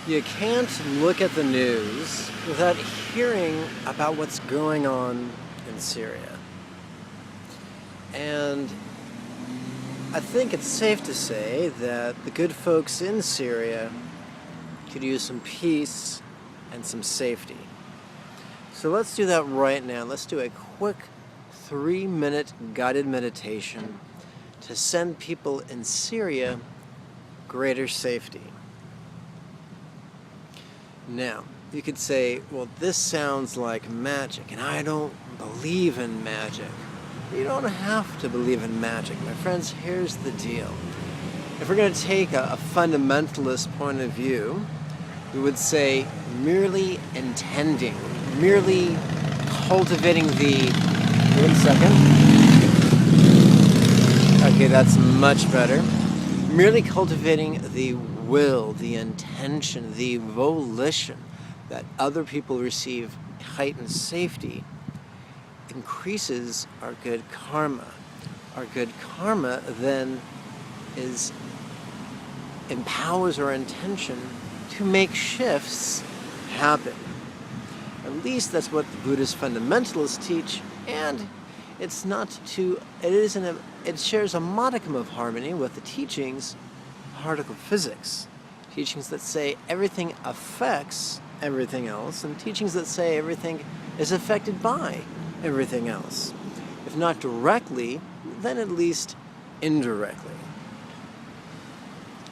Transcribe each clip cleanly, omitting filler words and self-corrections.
You can't look at the news without hearing about what's going on in Syria. And I think it's safe to say that the good folks in Syria could use some peace and some safety. So let's do that right now. Let's do a quick 3-minute guided meditation to send people in Syria greater safety. Now, you could say, well, this sounds like magic, and I don't believe in magic. You don't have to believe in magic. My friends, here's the deal. If we're going to take a fundamentalist point of view, we would say merely intending, merely cultivating the... Wait a second. Okay, that's much better. Merely cultivating the will, the intention, the volition that other people receive heightened safety increases our good karma. Our good karma then empowers our intention to make shifts happen. At least that's what the Buddhist fundamentalists teach, and it shares a modicum of harmony with the teachings of particle physics. Teachings that say everything affects everything else, and teachings that say everything is affected by everything else. If not directly, then at least indirectly.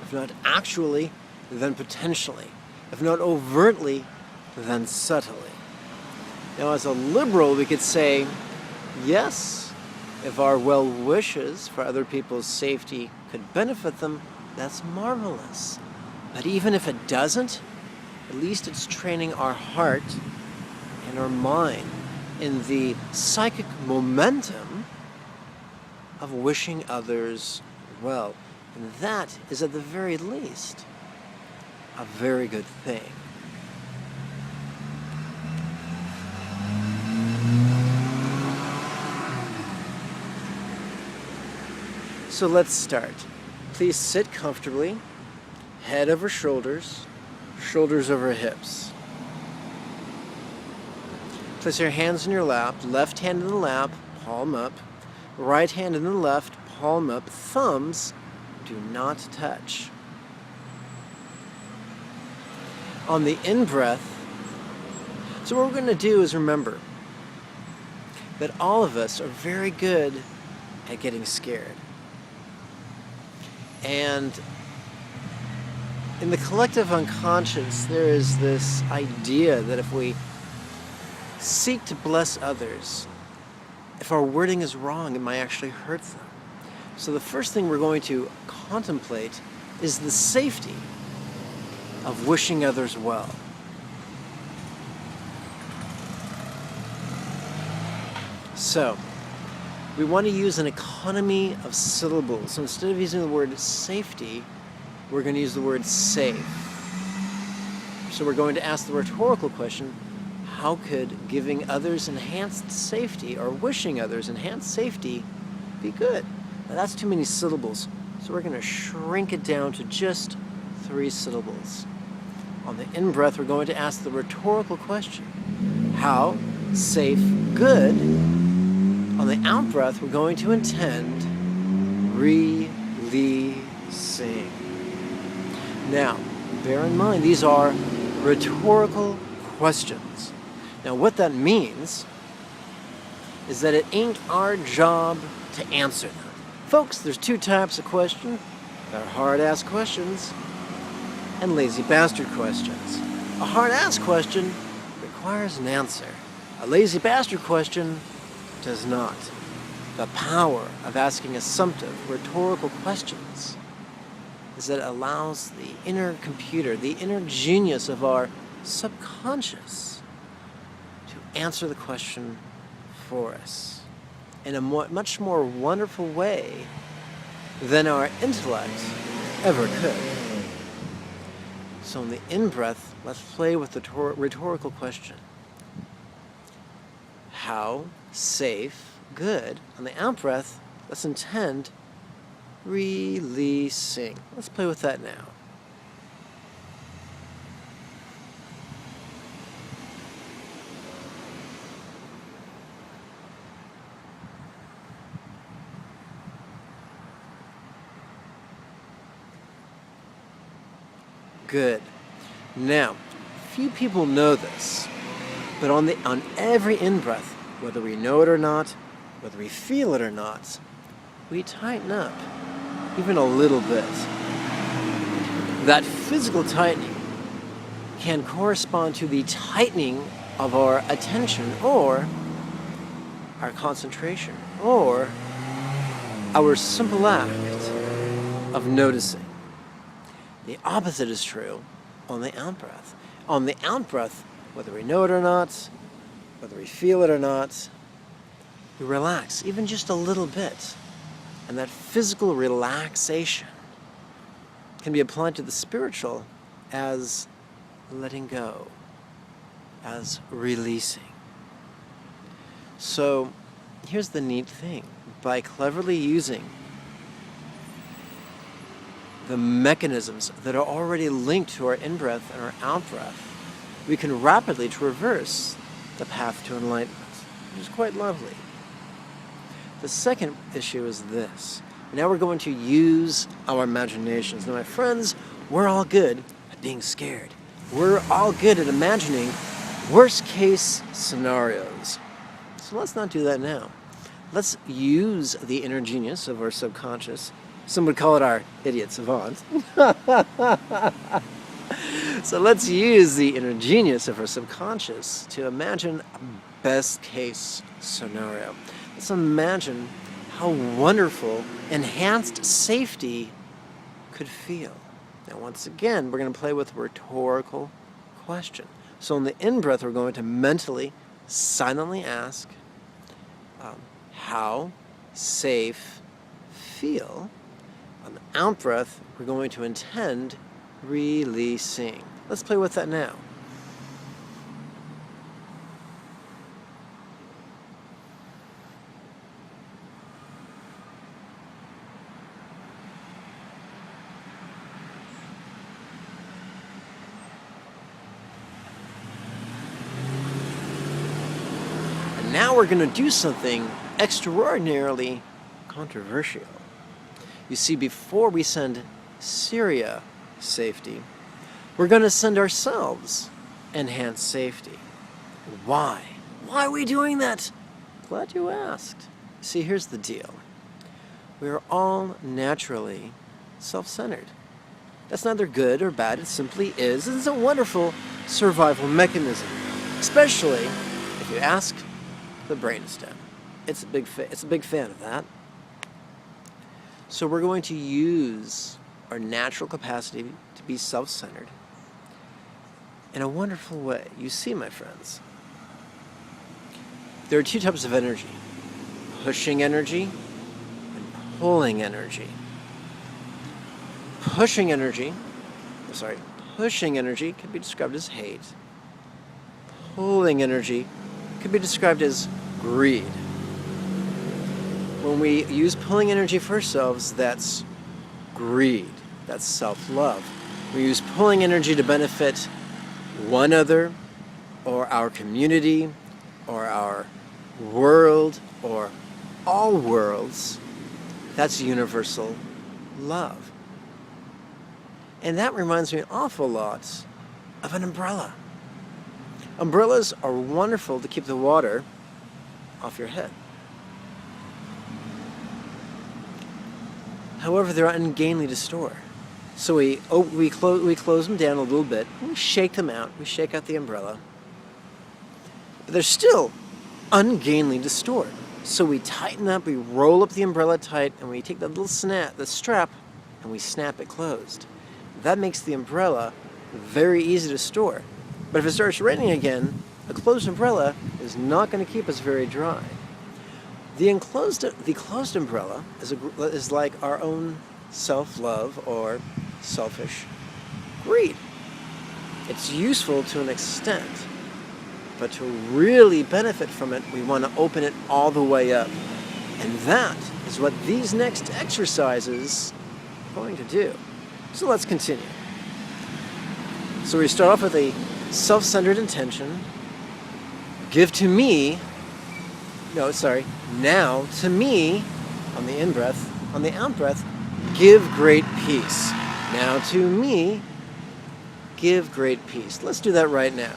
If not actually, then potentially. If not overtly, then subtly. Now, as a liberal, we could say, yes, if our well wishes for other people's safety could benefit them, that's marvelous. But even if it doesn't, at least it's training our heart and our mind in the psychic momentum of wishing others well. And that is at the very least a very good thing. So let's start. Please sit comfortably, head over shoulders, shoulders over hips. Place your hands in your lap, left hand in the lap, palm up, right hand in the left, palm up, thumbs do not touch. On the in-breath, so what we're going to do is remember that all of us are very good at getting scared. And in the collective unconscious, there is this idea that if we seek to bless others, if our wording is wrong, it might actually hurt them. So the first thing we're going to contemplate is the safety of wishing others well. So, we want to use an economy of syllables. So instead of using the word safety, we're going to use the word safe. So we're going to ask the rhetorical question, how could giving others enhanced safety or wishing others enhanced safety be good? Now that's too many syllables. So we're going to shrink it down to just 3 syllables. On the in-breath, we're going to ask the rhetorical question, how safe good? On the out-breath, we're going to intend releasing. Now, bear in mind, these are rhetorical questions. Now, what that means is that it ain't our job to answer them. Folks, there's 2 types of question. There are hard-ass questions and lazy bastard questions. A hard-ass question requires an answer. A lazy bastard question does not. The power of asking assumptive, rhetorical questions is that it allows the inner computer, the inner genius of our subconscious to answer the question for us in a much more wonderful way than our intellect ever could. So in the in-breath, let's play with the rhetorical question. How safe, good. On the out-breath, let's intend releasing. Let's play with that now. Good. Now, few people know this, but on every in-breath, whether we know it or not, whether we feel it or not, we tighten up, even a little bit. That physical tightening can correspond to the tightening of our attention or our concentration or our simple act of noticing. The opposite is true on the out-breath. On the out-breath, whether we know it or not, whether we feel it or not, we relax, even just a little bit. And that physical relaxation can be applied to the spiritual as letting go, as releasing. So here's the neat thing. By cleverly using the mechanisms that are already linked to our in-breath and our out-breath, we can rapidly traverse the path to enlightenment, which is quite lovely. The second issue is this. Now we're going to use our imaginations. Now, my friends, we're all good at being scared. We're all good at imagining worst-case scenarios. So let's not do that now. Let's use the inner genius of our subconscious. Some would call it our idiot savant. So let's use the inner genius of our subconscious to imagine a best-case scenario. Let's imagine how wonderful enhanced safety could feel. Now, once again, we're going to play with a rhetorical question. So in the in-breath, we're going to mentally, silently ask, how safe feel. On the out-breath, we're going to intend releasing. Let's play with that now. And now we're going to do something extraordinarily controversial. You see, before we send Syria safety, we're going to send ourselves enhanced safety. Why? Why are we doing that? Glad you asked. See, here's the deal. We are all naturally self-centered. That's neither good or bad. It simply is. It's a wonderful survival mechanism, especially if you ask the brainstem. It's a big fan of that. So we're going to use our natural capacity to be self-centered in a wonderful way. You see, my friends, there are two types of energy: pushing energy and pulling energy. Pushing energy can be described as hate. Pulling energy can be described as greed. When we use pulling energy for ourselves, that's greed. That's self-love. We use pulling energy to benefit one other, or our community, or our world, or all worlds. That's universal love. And that reminds me an awful lot of an umbrella. Umbrellas are wonderful to keep the water off your head. However, they're ungainly to store. So we close them down a little bit, and we shake them out. We shake out the umbrella. But they're still ungainly to store. So we tighten up, we roll up the umbrella tight, and we take that little strap, and we snap it closed. That makes the umbrella very easy to store. But if it starts raining again, a closed umbrella is not going to keep us very dry. The closed umbrella is like our own self-love or selfish greed. It's useful to an extent, but to really benefit from it, we want to open it all the way up. And that is what these next exercises are going to do. So let's continue. So we start off with a self-centered intention. Now to me, on the in-breath, on the out-breath, give great peace. Now to me, give great peace. Let's do that right now.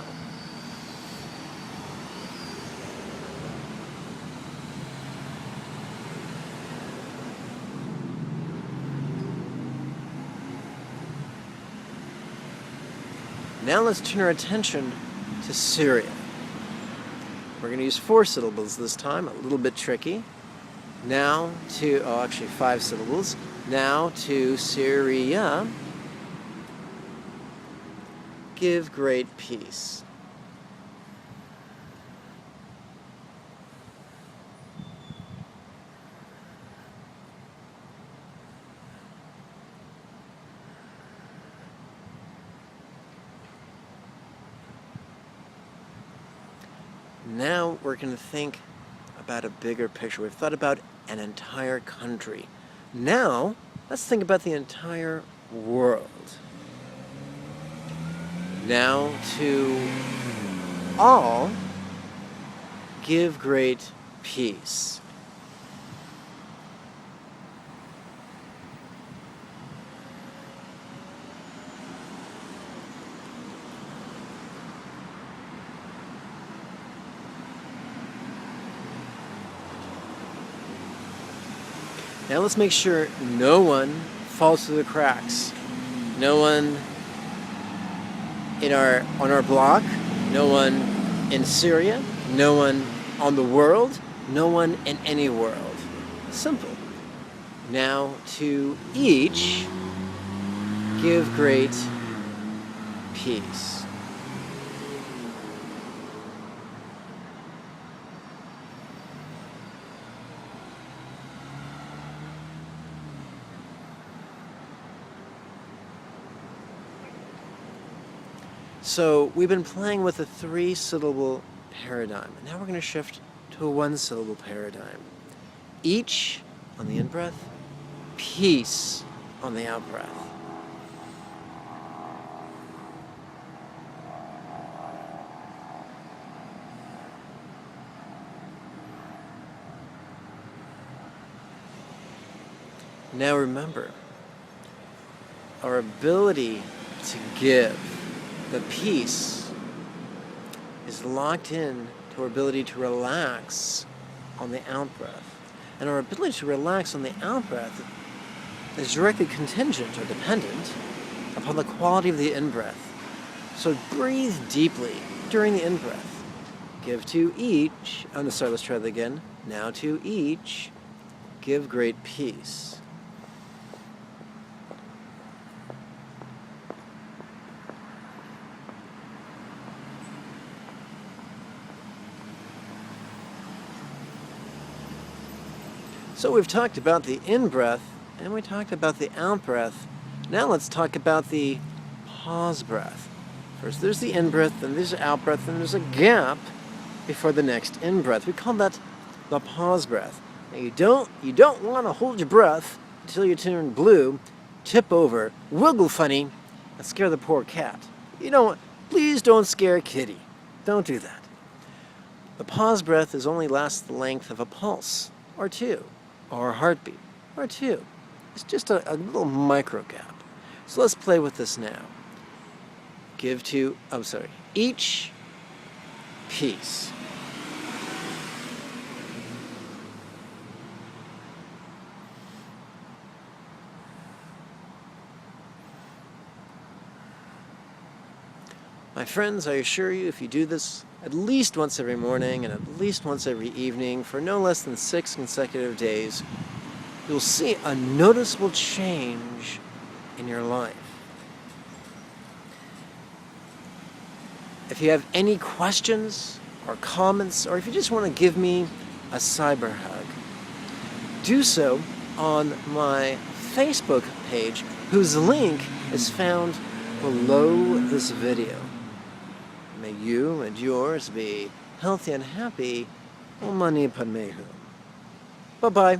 Now let's turn our attention to Syria. We're going to use 4 syllables this time, a little bit tricky. Now to, oh, actually 5 syllables. Now to Syria, give great peace. Now we're going to think about a bigger picture. We've thought about an entire country. Now, let's think about the entire world. Now to all, give great peace. Now let's make sure no one falls through the cracks. No one on our block, no one in Syria, no one on the world, no one in any world. Simple. Now to each, give great peace. So we've been playing with a 3-syllable paradigm, and now we're going to shift to a 1-syllable paradigm. Each on the in-breath, peace on the out-breath. Now remember, our ability to give the peace is locked in to our ability to relax on the out-breath. And our ability to relax on the out-breath is directly contingent or dependent upon the quality of the in-breath. So breathe deeply during the in-breath. Give to each, let's try that again. Now to each, give great peace. So we've talked about the in-breath, and we talked about the out-breath. Now let's talk about the pause breath. First there's the in-breath, then there's the out-breath, then there's a gap before the next in-breath. We call that the pause breath. Now you don't want to hold your breath until you turn blue, tip over, wiggle funny, and scare the poor cat. Please don't scare Kitty. Don't do that. The pause breath only lasts the length of a pulse, or 2. Or a heartbeat, or 2. It's just a little micro gap. So let's play with this now. Each peace. My friends, I assure you, if you do this at least once every morning and at least once every evening for no less than 6 consecutive days, you'll see a noticeable change in your life. If you have any questions or comments, or if you just want to give me a cyber hug, do so on my Facebook page, whose link is found below this video. May you and yours be healthy and happy. Om Mani Padme Hum. Bye-bye.